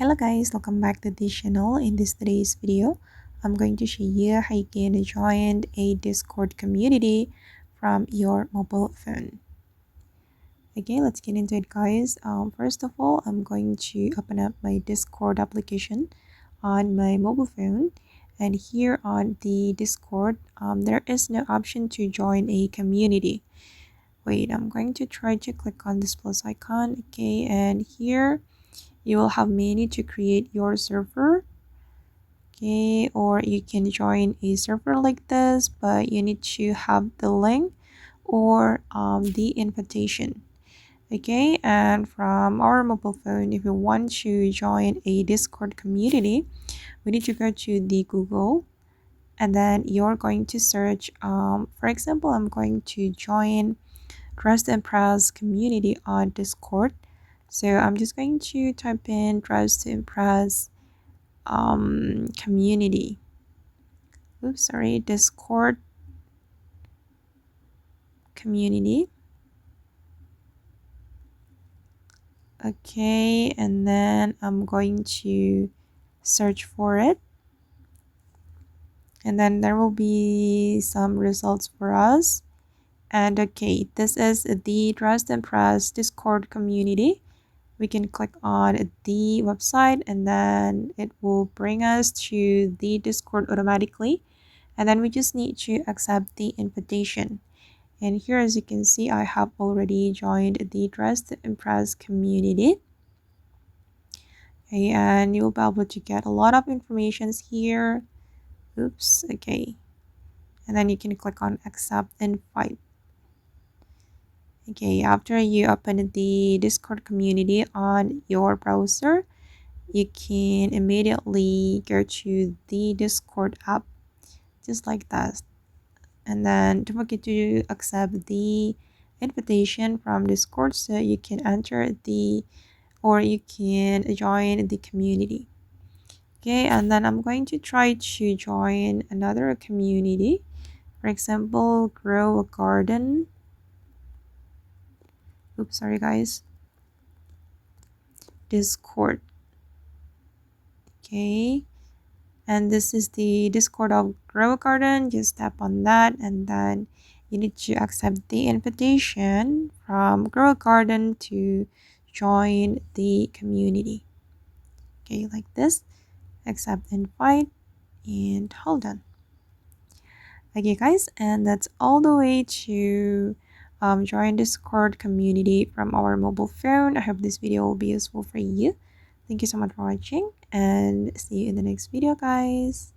Hello guys, welcome back to this channel. In today's video, I'm going to show you how you can join a Discord community from your mobile phone. Okay, let's get into it guys. First of all, I'm going to open up my Discord application on my mobile phone. And here on the Discord, there is no option to join a community. Wait, I'm going to try to click on this plus icon. Okay, and here you will have many to create your server. Okay, or you can join a server like this, but you need to have the link or the invitation. Okay, and from our mobile phone, if you want to join a Discord community, we need to go to the Google, and then you're going to search, for example, I'm going to join Dress to Impress community on Discord. So I'm just going to type in Dress to Impress community. Oops, sorry, Discord community. Okay, and then I'm going to search for it. And then there will be some results for us. And okay, this is the Dress to Impress Discord community. We can click on the website and then it will bring us to the Discord automatically. And then we just need to accept the invitation. And here, as you can see, I have already joined the Dress to Impress community. Okay, and you'll be able to get a lot of informations here. Oops, okay. And then you can click on accept invite. Okay, after you open the Discord community on your browser, you can immediately go to the Discord app, just like that. And then don't forget to accept the invitation from Discord so you can enter or you can join the community. Okay, and then I'm going to try to join another community. For example, grow a garden. Oops, sorry guys. Discord. Okay, and this is the Discord of Grow a Garden. Just tap on that and then you need to accept the invitation from Grow a Garden to join the community. Okay, like this. Accept invite and hold on. Okay guys, and that's all the way to join Discord community from our mobile phone. I hope this video will be useful for you. Thank you so much for watching and see you in the next video guys.